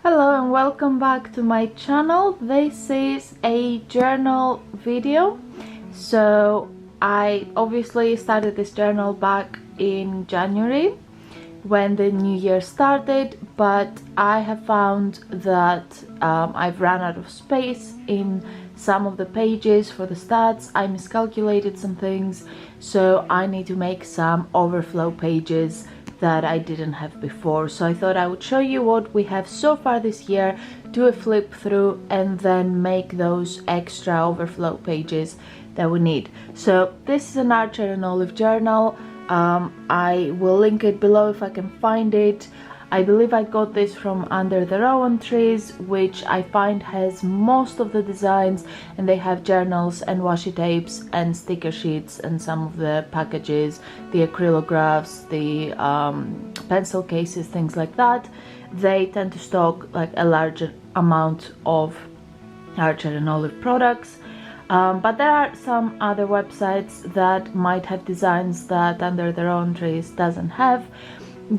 Hello and welcome back to my channel. This is a journal video. So I obviously started this journal back in January when the new year started, but I have found that I've run out of space in some of the pages for the stats. I miscalculated some things, so I need to make some overflow pages that I didn't have before. So I thought I would show you what we have so far this year, do a flip through, and then make those extra overflow pages that we need. So this is an Archer and Olive journal. I will link it below if I can find it. I believe I got this from Under the Rowan Trees, which I find has most of the designs, and they have journals and washi tapes and sticker sheets and some of the packages, the acrylographs, the pencil cases, things like that. They tend to stock like a larger amount of Archer and Olive products. But there are some other websites that might have designs that Under the Rowan Trees doesn't have.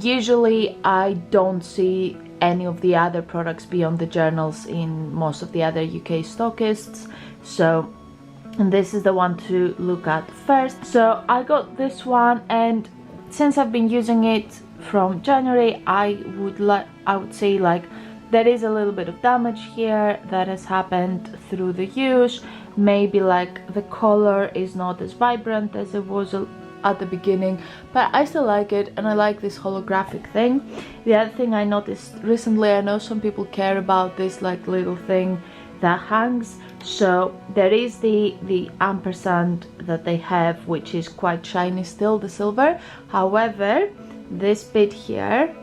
Usually I don't see any of the other products beyond the journals in most of the other UK stockists, so this is the one to look at first. So I got this one, and since I've been using it from January, I would say like there is a little bit of damage here that has happened through the use. Maybe like the color is not as vibrant as it was at the beginning, but I still like it, and I like this holographic thing. The other thing I noticed recently, I know some people care about this like little thing that hangs. So there is the ampersand that they have, which is quite shiny still, the silver. However, this bit here,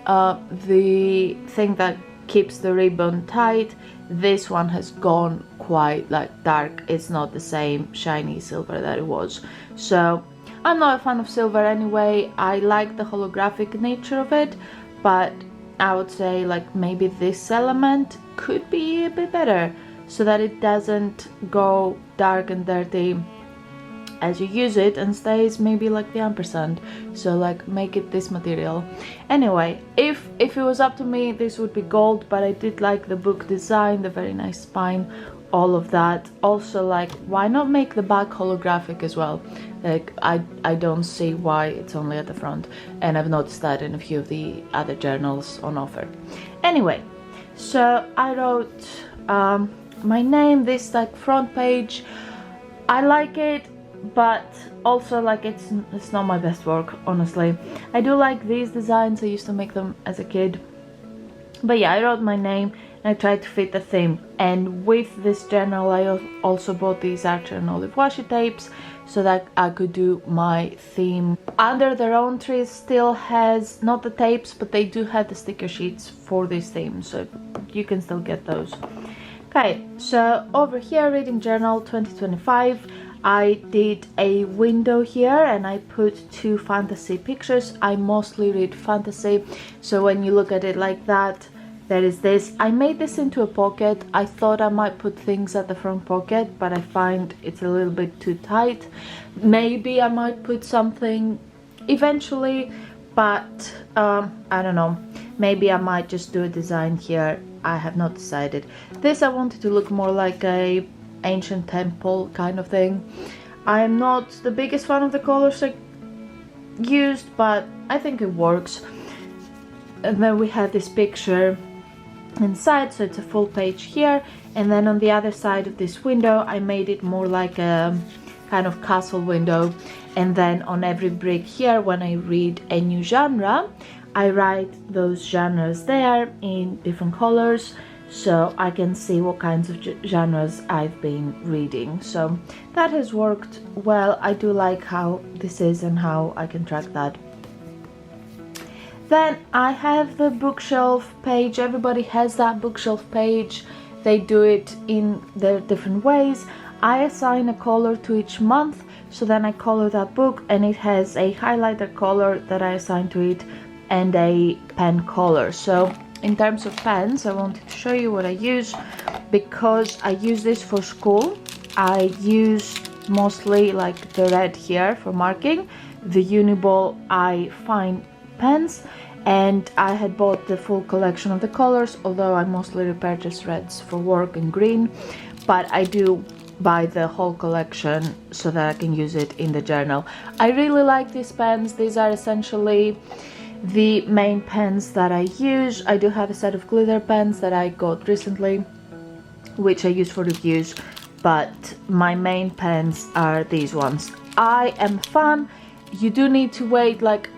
the thing that keeps the ribbon tight, this one has gone quite like dark. It's not the same shiny silver that it was. So I'm not a fan of silver anyway. I like the holographic nature of it, but I would say like maybe this element could be a bit better so that it doesn't go dark and dirty as you use it and stays maybe like the ampersand. So like make it this material. Anyway, if it was up to me, this would be gold, but I did like the book design, the very nice spine, all of that. Also, like, why not make the back holographic as well? Like I don't see why it's only at the front, and I've noticed that in a few of the other journals on offer. Anyway, so I wrote my name, this like front page. I like it, but also like it's not my best work, honestly. I do like these designs, I used to make them as a kid, but yeah, I wrote my name and I tried to fit the theme. And with this journal I also bought these Archer and Olive washi tapes so that I could do my theme. Under the Rowan Trees still has not the tapes, but they do have the sticker sheets for this theme, so you can still get those. Okay, so over here, reading journal 2025, I did a window here and I put 2 fantasy pictures. I mostly read fantasy, so when you look at it like that, there is this. I made this into a pocket. I thought I might put things at the front pocket, but I find it's a little bit too tight. Maybe I might put something eventually, but I don't know. Maybe I might just do a design here. I have not decided. This I wanted to look more like a ancient temple kind of thing. I am not the biggest fan of the colors I used, but I think it works. And then we have this picture inside, so it's a full page here, and then on the other side of this window I made it more like a kind of castle window, and then on every brick here, when I read a new genre, I write those genres there in different colors, so I can see what kinds of genres I've been reading. So that has worked well. I do like how this is and how I can track that. Then I have the bookshelf page. Everybody has that bookshelf page. They do it in their different ways. I assign a color to each month, so then I color that book, and it has a highlighter color that I assign to it and a pen color. So in terms of pens, I wanted to show you what I use, because I use this for school. I use mostly like the red here for marking, the Uniball I find pens, and I had bought the full collection of the colors, although I mostly repurchase reds for work and green, but I do buy the whole collection so that I can use it in the journal. I really like these pens. These are essentially the main pens that I use. I do have a set of glitter pens that I got recently, which I use for reviews, but my main pens are these ones. I am a fan. You do need to wait like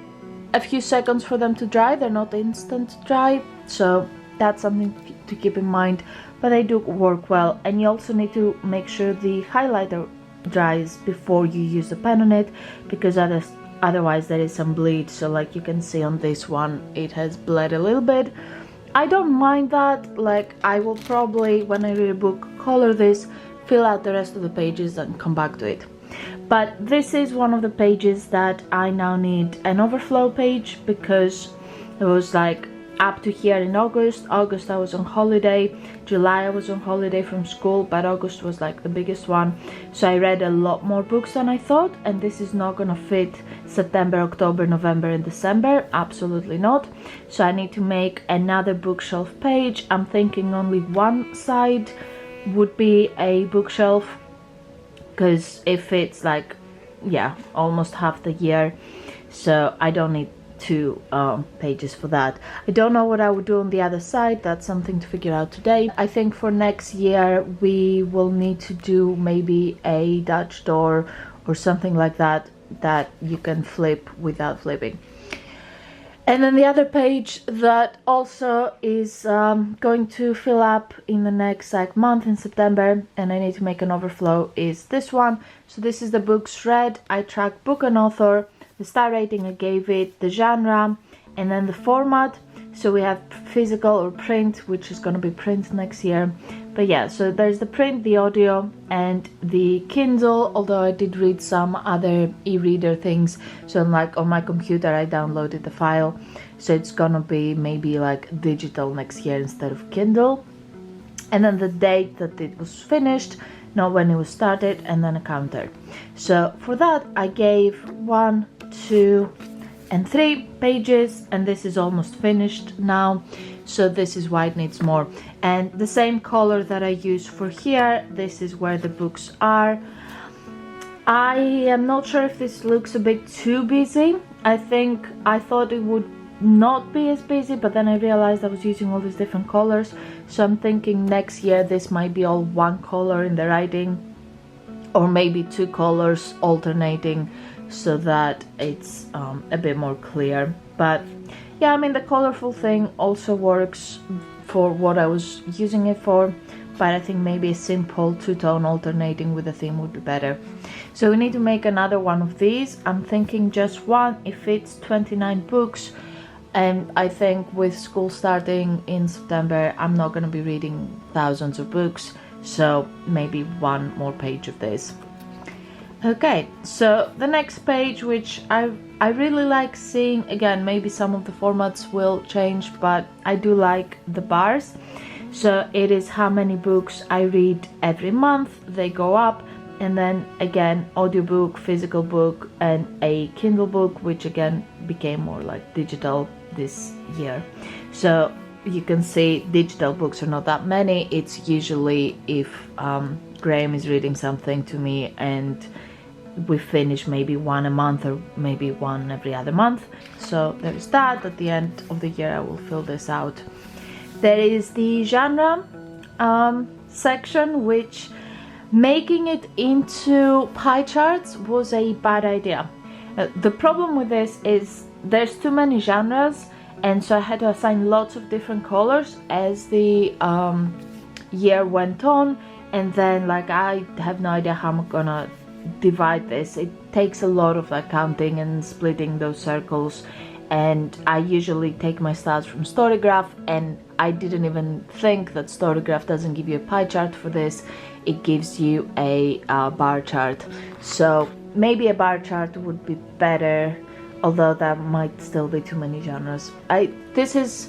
a few seconds for them to dry. They're not instant dry, so that's something to keep in mind, but they do work well. And you also need to make sure the highlighter dries before you use the pen on it, because otherwise there is some bleed. So like you can see on this one, it has bled a little bit. I don't mind that. Like, I will probably, when I read a book, color this, fill out the rest of the pages and come back to it. But this is one of the pages that I now need an overflow page, because it was like up to here in August I was on holiday, July I was on holiday from school, but August was like the biggest one, so I read a lot more books than I thought, and this is not gonna fit September, October, November and December, absolutely not. So I need to make another bookshelf page. I'm thinking only one side would be a bookshelf, because it fits like, yeah, almost half the year, so I don't need two pages for that. I don't know what I would do on the other side. That's something to figure out today. I think for next year we will need to do maybe a Dutch door or something like that that you can flip without flipping. And then the other page that also is going to fill up in the next like month in September, and I need to make an overflow, is this one. So this is the books read. I track book and author, the star rating I gave it, the genre, and then the format. So we have physical or print, which is going to be print next year. But yeah, so there's the print, the audio, and the Kindle, although I did read some other e-reader things. So like on my computer I downloaded the file, so it's gonna be maybe like digital next year instead of Kindle. And then the date that it was finished, not when it was started, and then a counter. So for that I gave 1, 2 and 3 pages, and this is almost finished now, so this is why it needs more. And the same color that I use for here, this is where the books are. I am not sure if this looks a bit too busy. I thought it would not be as busy, but then I realized I was using all these different colors, so I'm thinking next year this might be all one color in the writing, or maybe 2 colors alternating, so that it's a bit more clear. But yeah, I mean, the colorful thing also works for what I was using it for, but I think maybe a simple 2-tone alternating with a theme would be better. So we need to make another one of these. I'm thinking just one. It fits 29 books, and I think with school starting in September I'm not going to be reading thousands of books, so maybe one more page of this. Okay, so the next page, which I really like seeing, again, maybe some of the formats will change, but I do like the bars. So it is how many books I read every month, they go up, and then again audiobook, physical book, and a Kindle book, which again became more like digital this year. So you can see digital books are not that many. It's usually if Graham is reading something to me and we finish maybe one a month or maybe one every other month. So there's that. At the end of the year I will fill this out. There is the genre section, which making it into pie charts was a bad idea. The problem with this is there's too many genres, and so I had to assign lots of different colors as the year went on, and then like I have no idea how I'm gonna divide this. It takes a lot of like counting and splitting those circles, and I usually take my styles from Storygraph, and I didn't even think that Storygraph doesn't give you a pie chart for this. It gives you a bar chart, so maybe a bar chart would be better, although that might still be too many genres. This is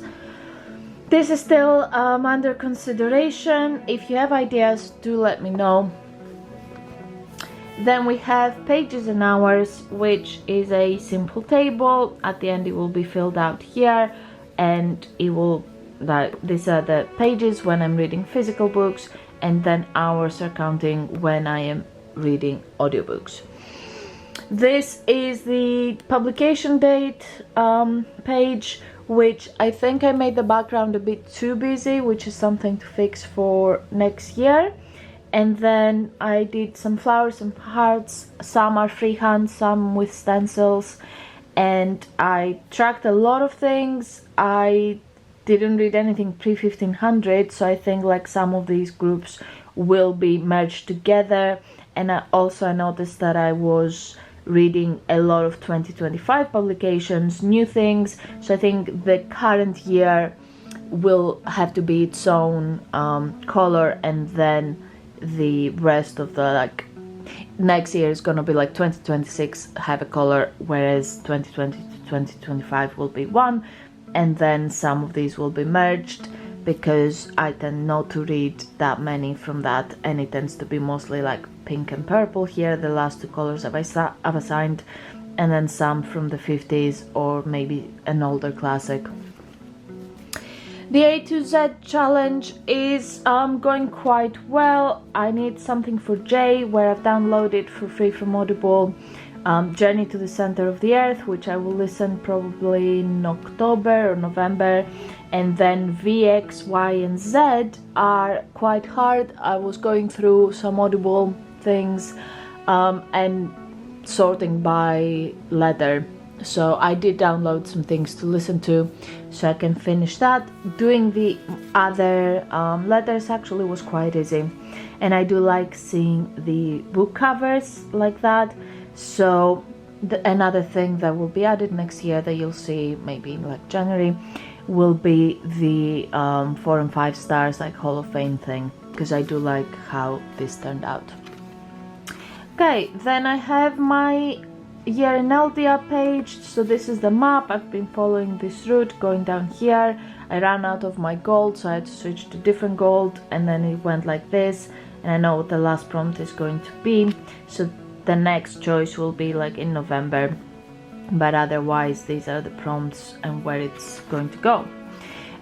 still under consideration. If you have ideas, do let me know. Then we have pages and hours, which is a simple table. At the end it will be filled out here, and it will, like, these are the pages when I'm reading physical books, and then hours are counting when I am reading audiobooks. This is the publication date page, which I think I made the background a bit too busy, which is something to fix for next year. And then I did some flowers and hearts. Some are freehand, some with stencils, and I tracked a lot of things. I didn't read anything pre-1500, so I think like some of these groups will be merged together. And I also noticed that I was reading a lot of 2025 publications, new things, so I think the current year will have to be its own color, and then the rest of the, like, next year is gonna be like 2026 have a color, whereas 2020 to 2025 will be one, and then some of these will be merged, because I tend not to read that many from that, and it tends to be mostly like pink and purple here, the last two colors I've assigned, and then some from the 50s or maybe an older classic. The A to Z challenge is going quite well. I need something for J, where I've downloaded for free from Audible Journey to the Center of the Earth, which I will listen probably in October or November. And then V, X, Y and Z are quite hard. I was going through some Audible things and sorting by letter. So I did download some things to listen to, so I can finish that. Doing the other letters actually was quite easy, and I do like seeing the book covers like that. So another thing that will be added next year that you'll see maybe in like January will be the 4 and 5 stars, like Hall of Fame thing, because I do like how this turned out. Okay, then I have my year in Aeldia page. So this is the map. I've been following this route going down here. I ran out of my gold, so I had to switch to different gold, and then it went like this, and I know what the last prompt is going to be, so the next choice will be like in November, but otherwise these are the prompts and where it's going to go.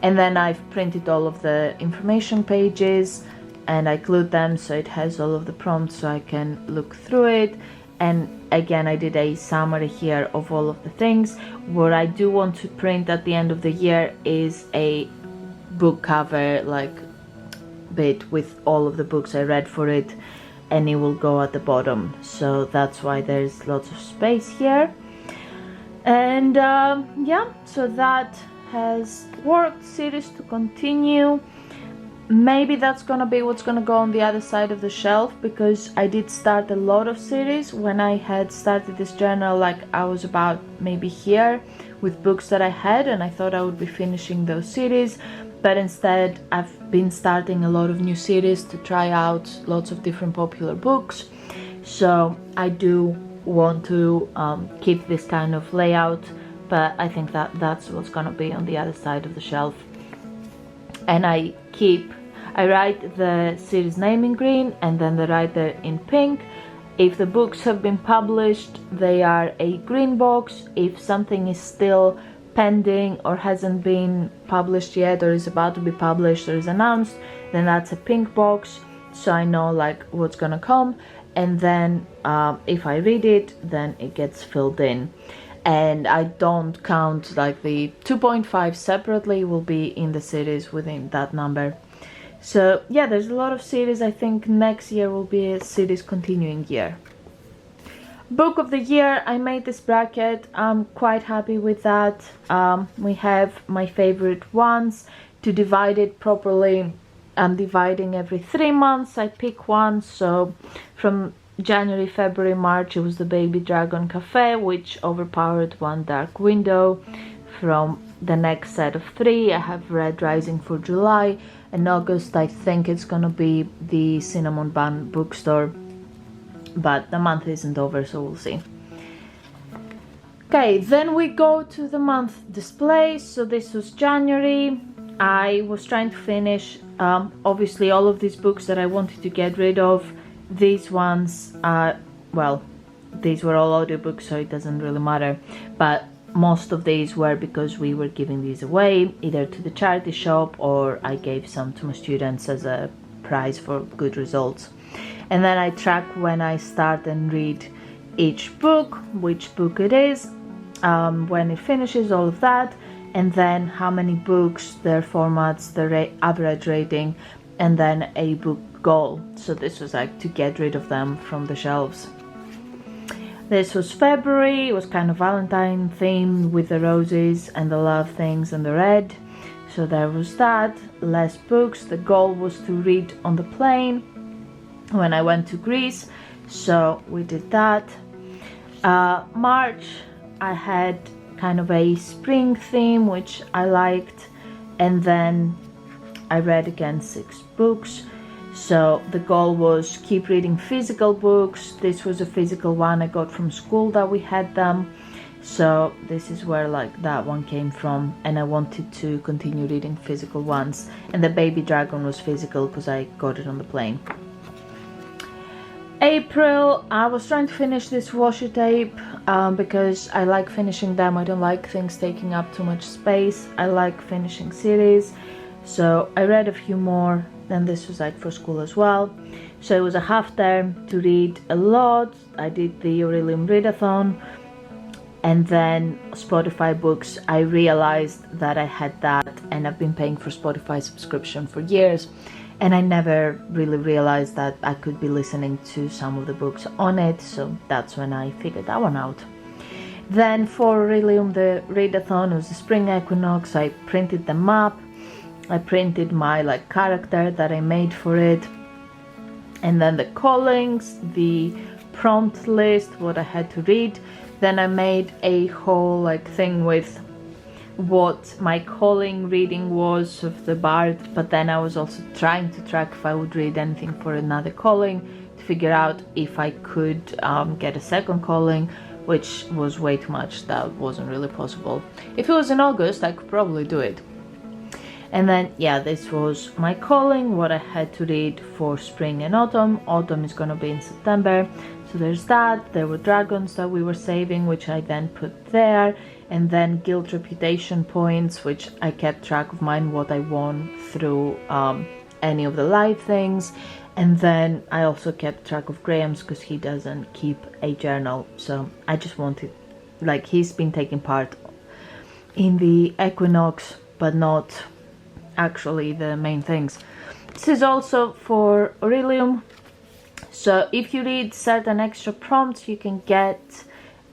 And then I've printed all of the information pages and I glued them so it has all of the prompts so I can look through it. And again, I did a summary here of all of the things. What I do want to print at the end of the year is a book cover like bit with all of the books I read for it, and it will go at the bottom, so that's why there's lots of space here. And yeah, so that has worked. Series to continue. Maybe that's gonna be what's gonna go on the other side of the shelf, because I did start a lot of series. When I had started this journal, like I was about maybe here with books that I had, and I thought I would be finishing those series, but instead I've been starting a lot of new series to try out lots of different popular books. So I do want to keep this kind of layout, but I think that that's what's gonna be on the other side of the shelf. And I write the series name in green and then the writer in pink. If the books have been published, they are a green box. If something is still pending or hasn't been published yet, or is about to be published or is announced, then that's a pink box, so I know like what's gonna come. And then if I read it, then it gets filled in. And I don't count like the 2.5 separately, will be in the series within that number. So yeah, there's a lot of series. I think next year will be a series continuing year. Book of the year, I made this bracket. I'm quite happy with that. We have my favorite ones. To divide it properly, I'm dividing every 3 months. I pick one, so from January, February, March it was the Baby Dragon Cafe, which overpowered One Dark Window. From the next set of 3 I have Red Rising for July, and August I think it's gonna be the Cinnamon Bun Bookstore, but the month isn't over, so we'll see. Okay, then we go to the month display. So this was January. I was trying to finish obviously all of these books that I wanted to get rid of. These ones well, these were all audiobooks, so it doesn't really matter, but most of these were because we were giving these away either to the charity shop, or I gave some to my students as a prize for good results. And then I track when I start and read each book, which book it is, when it finishes, all of that, and then how many books, their formats, the average rating, and then a book goal. So this was like to get rid of them from the shelves. This was February. It was kind of Valentine themed with the roses and the love things and the red. So there was that. Less books. The goal was to read on the plane when I went to Greece. So we did that. March, I had kind of a spring theme, which I liked. And then I read again 6 books. So the goal was keep reading physical books. This was a physical one I got from school that we had them. So this is where like that one came from, and I wanted to continue reading physical ones. And the baby dragon was physical because I got it on the plane. April, I was trying to finish this washi tape because I like finishing them. I don't like things taking up too much space. I like finishing series. So I read a few more. Then this was like for school as well. So it was a half term to read a lot. I did the Orilium Readathon, and then Spotify books. I realized that I had that, and I've been paying for Spotify subscription for years, and I never really realized that I could be listening to some of the books on it. So that's when I figured that one out. Then for Orilium, the Readathon, it was the spring equinox. I printed them up. I printed my like character that I made for it, and then the callings, the prompt list, what I had to read. Then I made a whole like thing with what my calling reading was of the bard, but then I was also trying to track if I would read anything for another calling, to figure out if I could get a second calling, which was way too much. That wasn't really possible. If it was in August, I could probably do it. And then yeah, this was my calling, what I had to read for spring and autumn. Autumn is gonna be in September, so there's that. There were dragons that we were saving, which I then put there, and then guild reputation points, which I kept track of mine, what I won through any of the live things. And then I also kept track of Graham's because he doesn't keep a journal, so I just wanted, like, he's been taking part in the Equinox but not actually the main things. This is also for Orilium. So if you read certain extra prompts, you can get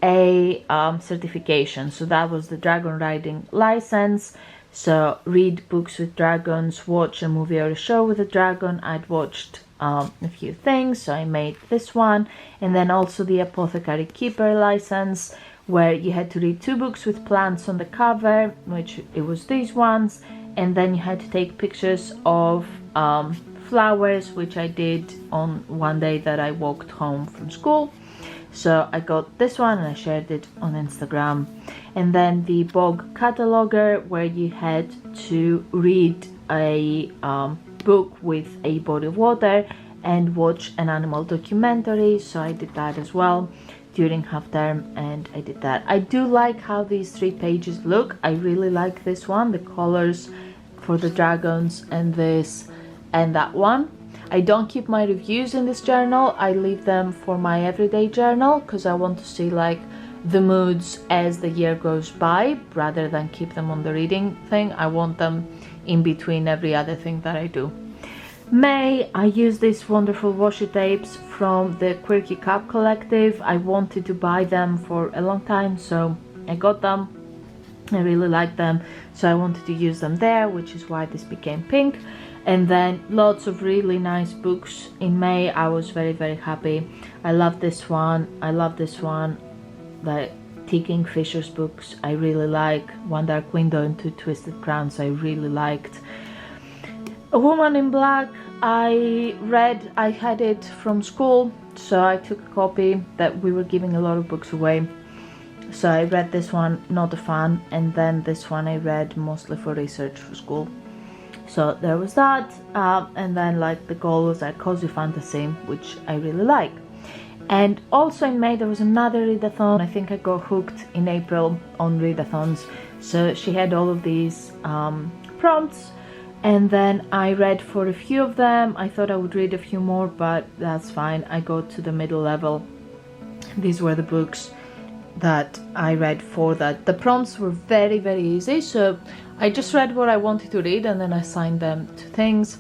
a certification. So that was the dragon riding license. So read books with dragons, watch a movie or a show with a dragon. I'd watched a few things, so I made this one. And then also the apothecary keeper license, where you had to read 2 books with plants on the cover, which it was these ones. And then you had to take pictures of flowers, which I did on one day that I walked home from school. So I got this one and I shared it on Instagram. And then the bog cataloger, where you had to read a book with a body of water and watch an animal documentary. So I did that as well during half term, and I did that. I do like how these 3 pages look. I really like this one, the colors for the dragons, and this and that one. I don't keep my reviews in this journal. I leave them for my everyday journal because I want to see like the moods as the year goes by, rather than keep them on the reading thing. I want them in between every other thing that I do. May, I use these wonderful washi tapes from the Quirky Cup Collective. I wanted to buy them for a long time, so I got them. I really like them, so I wanted to use them there, which is why this became pink. And then lots of really nice books in May. I was very, very happy. I love this one. I love this one. The T. Kingfisher's books I really like. One Dark Window and 2 Twisted Crowns I really liked. A Woman in Black I read. I had it from school, so I took a copy. That we were giving a lot of books away, so I read this one, not a fan. And then this one I read mostly for research for school. So there was that. And then like the goal was like cozy fantasy, which I really like. And also in May there was another readathon. I think I got hooked in April on readathons. So she had all of these prompts, and then I read for a few of them. I thought I would read a few more, but that's fine. I got to the middle level. These were the books that I read for that. The prompts were very, very easy, so I just read what I wanted to read and then I assigned them to things,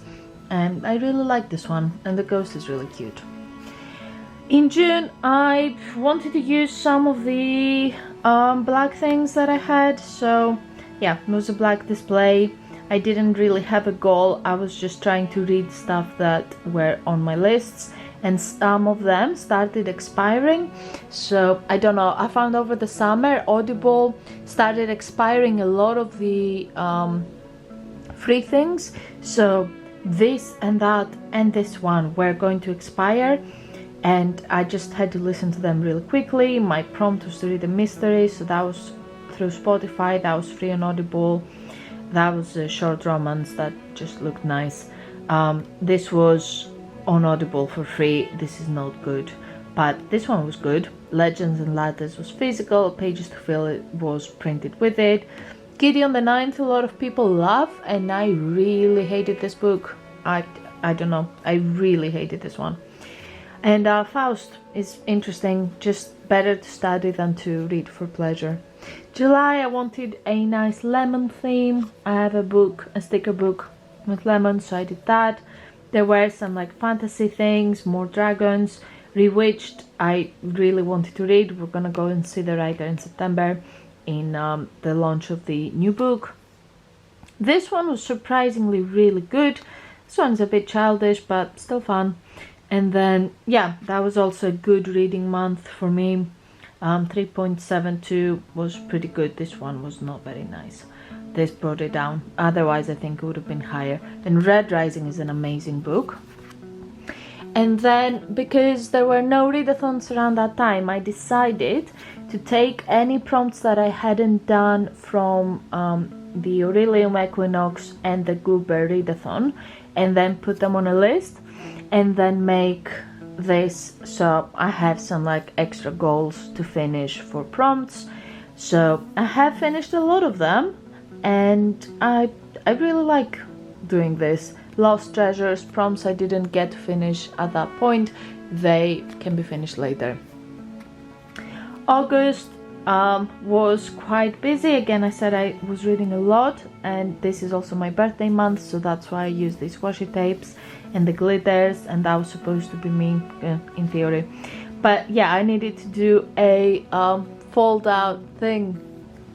and I really like this one, and the ghost is really cute. In June I wanted to use some of the black things that I had, so yeah, it was a black display. I didn't really have a goal, I was just trying to read stuff that were on my lists, and some of them started expiring. So I don't know, I found over the summer Audible started expiring a lot of the free things, so this and that and this one were going to expire, and I just had to listen to them really quickly. My prompt was to read a mystery, so that was through Spotify, that was free on Audible. That was a short romance that just looked nice. This was on Audible for free. This is not good, but this one was good. Legends and Ladders was physical, Pages to Fill it was printed with it. Gideon the Ninth, a lot of people love, and I really hated this book. I don't know, I really hated this one. And Faust is interesting, just better to study than to read for pleasure. July I wanted a nice lemon theme. I have a book, a sticker book with lemons, so I did that. There were some like fantasy things, more dragons. Bewitched I really wanted to read. We're gonna go and see the writer in September in the launch of the new book. This one was surprisingly really good. This one's a bit childish but still fun. And then yeah, that was also a good reading month for me. 3.72 was pretty good. This one was not very nice. This brought it down. Otherwise I think it would have been higher. And Red Rising is an amazing book. And then because there were no readathons around that time, I decided to take any prompts that I hadn't done from the Orilium, Equinox and the Goober Readathon, and then put them on a list, and then make this, so I have some like extra goals to finish for prompts. So I have finished a lot of them, and I really like doing this. Lost Treasures prompts I didn't get to finish at that point, they can be finished later. August was quite busy. Again, I said I was reading a lot, and this is also my birthday month, so that's why I used these washi tapes and the glitters, and that was supposed to be me in theory. But yeah, I needed to do a fold out thing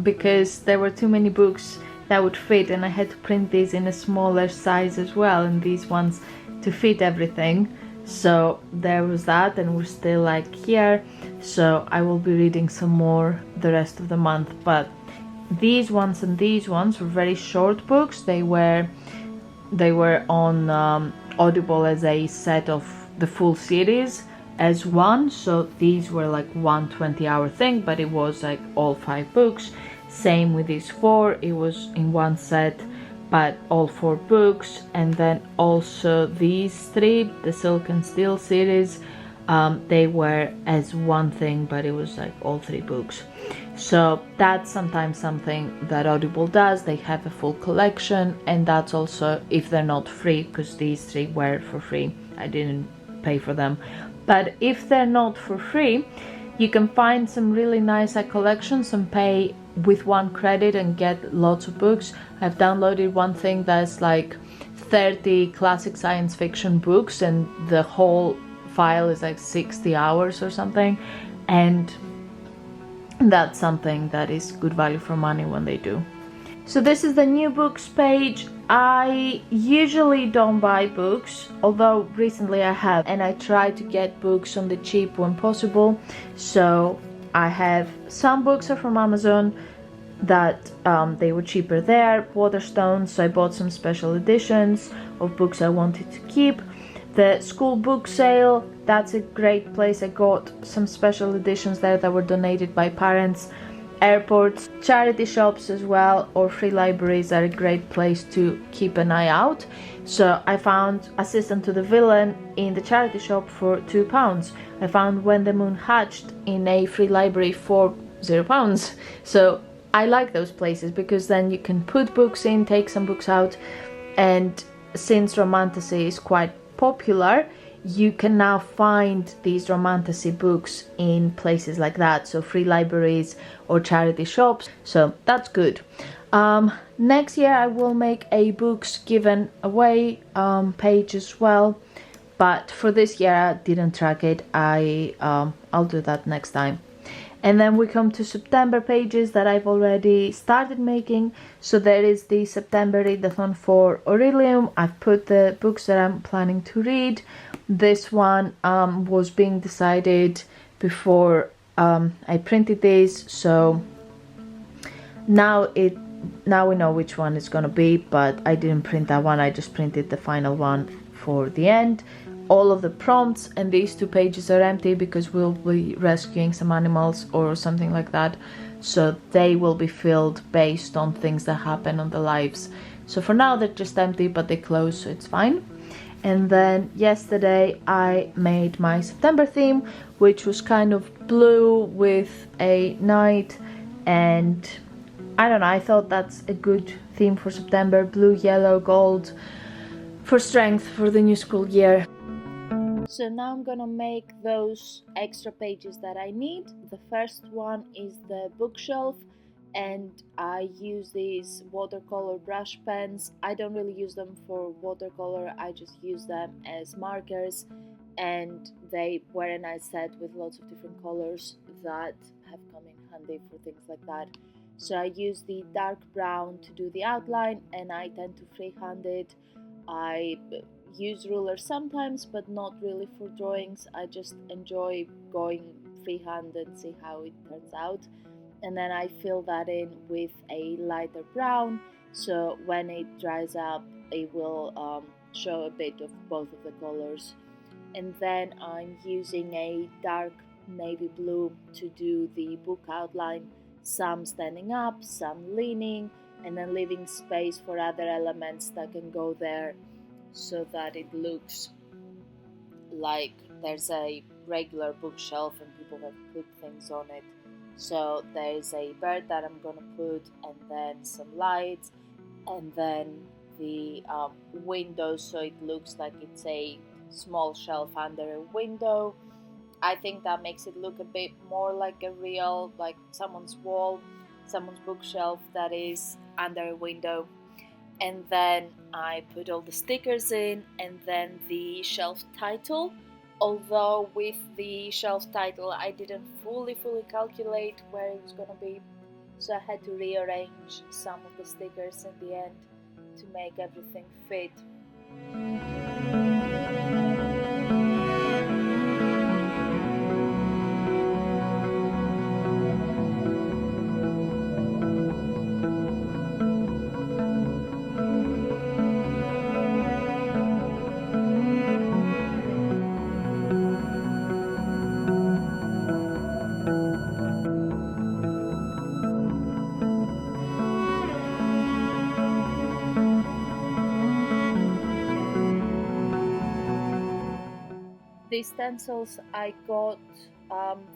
because there were too many books that would fit, and I had to print these in a smaller size as well, and these ones to fit everything. So there was that, and we're still like here, so I will be reading some more the rest of the month. But these ones and these ones were very short books. They were on Audible as a set of the full series as one, so these were like 120-hour thing, but it was like all 5 books. Same with these 4, it was in one set but all 4 books. And then also these 3, the Silk and Steel series, they were as one thing, but it was like all 3 books. So that's sometimes something that Audible does. They have a full collection, and that's also if they're not free, because these 3 were for free, I didn't pay for them. But if they're not for free, you can find some really nice collections and pay with 1 credit and get lots of books. I've downloaded one thing that's like 30 classic science fiction books, and the whole file is like 60 hours or something, and that's something that is good value for money when they do. So this is the new books page. I usually don't buy books, although recently I have, and I try to get books on the cheap when possible. So I have some books are from Amazon that they were cheaper there. Waterstones, so I bought some special editions of books I wanted to keep. The school book sale, that's a great place. I got some special editions there that were donated by parents. Airports, charity shops as well, or free libraries are a great place to keep an eye out. So I found Assistant to the Villain in the charity shop for £2. I found When the Moon Hatched in a free library for £0. So I like those places because then you can put books in, take some books out, and since romantasy is quite popular, you can now find these romantasy books in places like that, so free libraries or charity shops, so that's good. Next year I will make a books given away page as well, but for this year I didn't track it. I'll do that next time. And then we come to September pages that I've already started making. So there is the September readathon for Orilium. I've put the books that I'm planning to read. This one was being decided before I printed this, so now we know which one it's gonna be, but I didn't print that one. I just printed the final one for the end. All of the prompts and these 2 pages are empty because we'll be rescuing some animals or something like that, so they will be filled based on things that happen on the lives. So for now they're just empty, but they close, so it's fine. And then yesterday I made my September theme, which was kind of blue with a knight, and I don't know, I thought that's a good theme for September. Blue, yellow, gold for strength for the new school year. So now I'm gonna make those extra pages that I need. The first one is the bookshelf, and I use these watercolor brush pens. I don't really use them for watercolor, I just use them as markers, and they were a nice set with lots of different colors that have come in handy for things like that. So I use the dark brown to do the outline, and I tend to freehand it. I use rulers sometimes, but not really for drawings. I just enjoy going freehand and see how it turns out. And then I fill that in with a lighter brown, so when it dries up it will show a bit of both of the colors. And then I'm using a dark navy blue to do the book outline, some standing up, some leaning, and then leaving space for other elements that can go there, so that it looks like there's a regular bookshelf and people have put things on it. So there's a bird that I'm gonna put, and then some lights, and then the windows, so it looks like it's a small shelf under a window. I think that makes it look a bit more like a real, like someone's wall, someone's bookshelf that is under a window. And then I put all the stickers in, and then the shelf title. Although with the shelf title I didn't fully calculate where it was gonna be, so I had to rearrange some of the stickers in the end to make everything fit. These stencils I got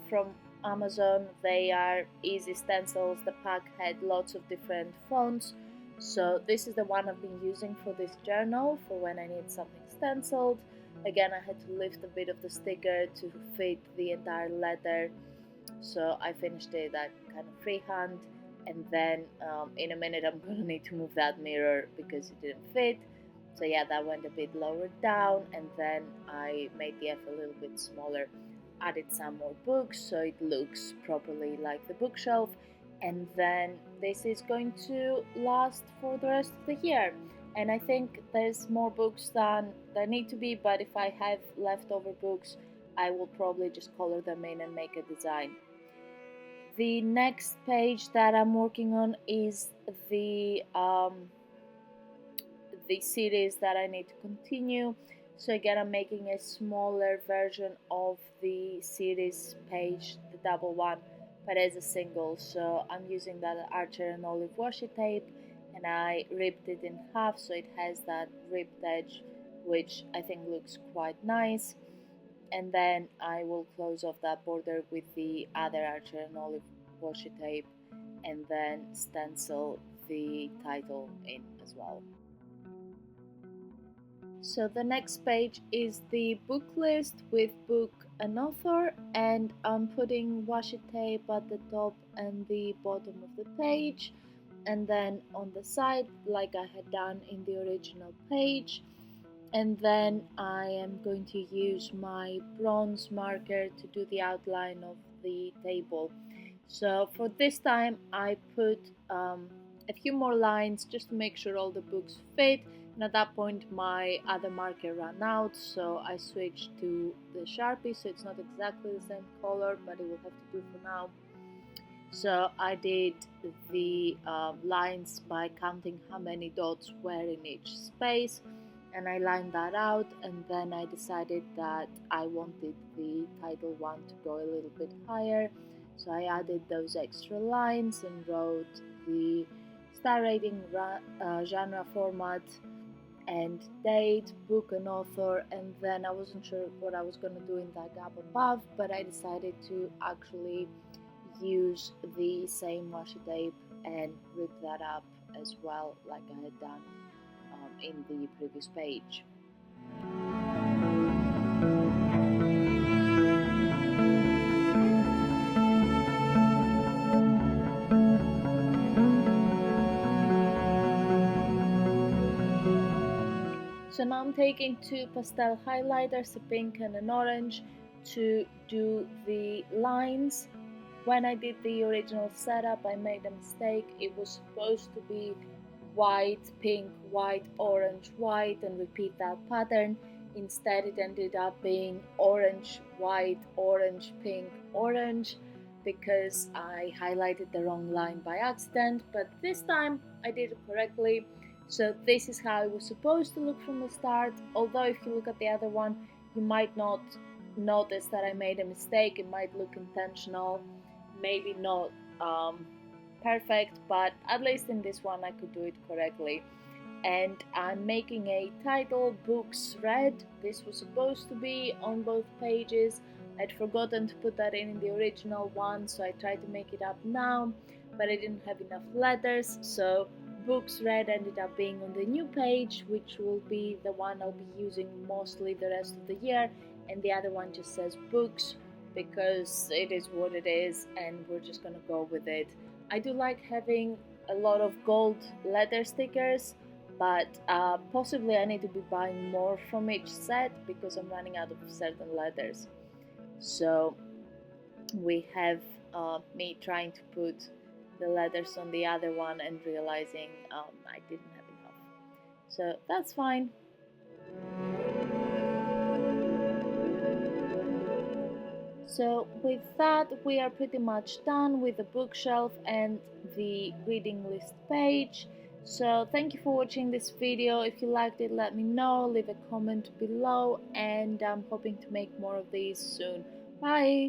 from Amazon. They are easy stencils. The pack had lots of different fonts, so this is the one I've been using for this journal for when I need something stenciled. Again, I had to lift a bit of the sticker to fit the entire letter, so I finished it that kind of freehand. And then in a minute I'm gonna need to move that mirror because it didn't fit. So yeah, that went a bit lower down, and then I made the F a little bit smaller, added some more books so it looks properly like the bookshelf, and then this is going to last for the rest of the year. And I think there's more books than there need to be, but if I have leftover books I will probably just color them in and make a design. The next page that I'm working on is the series that I need to continue. So again, I'm making a smaller version of the series page, the double one, but as a single. So I'm using that Archer and olive washi tape, and and I ripped it in half so it has that ripped edge, which I think looks quite nice. And then I will close off that border with the other Archer and Olive washi tape, and then stencil the title in as well. So the next page is the book list with book and author, and I'm putting washi tape at the top and the bottom of the page, and then on the side like I had done in the original page. And then I am going to use my bronze marker to do the outline of the table. So for this time I put a few more lines just to make sure all the books fit, and at that point my other marker ran out, so I switched to the Sharpie, so it's not exactly the same color, but it will have to do for now. So I did the lines by counting how many dots were in each space, and I lined that out, and then I decided that I wanted the title one to go a little bit higher, so I added those extra lines and wrote the star rating, genre, format, and date, book and author. And then I wasn't sure what I was going to do in that gap above, but I decided to actually use the same washi tape and rip that up as well, like I had done in the previous page. So now I'm taking two pastel highlighters, a pink and an orange, to do the lines. When I did the original setup, I made a mistake. It was supposed to be white, pink, white, orange, white, and repeat that pattern. Instead, it ended up being orange, white, orange, pink, orange, because I highlighted the wrong line by accident. But this time I did it correctly. So this is how it was supposed to look from the start, although if you look at the other one, you might not notice that I made a mistake. It might look intentional, maybe not perfect, but at least in this one I could do it correctly. And I'm making a title, Books Read. This was supposed to be on both pages. I'd forgotten to put that in the original one, so I tried to make it up now, but I didn't have enough letters, so Books Read ended up being on the new page, which will be the one I'll be using mostly the rest of the year, and the other one just says books because it is what it is and we're just gonna go with it. I do like having a lot of gold letter stickers, but possibly I need to be buying more from each set because I'm running out of certain letters. So we have me trying to put the letters on the other one and realizing I didn't have enough, so that's fine. So with that we are pretty much done with the bookshelf and the reading list page. So thank you for watching this video. If you liked it, let me know, leave a comment below, and I'm hoping to make more of these soon. Bye!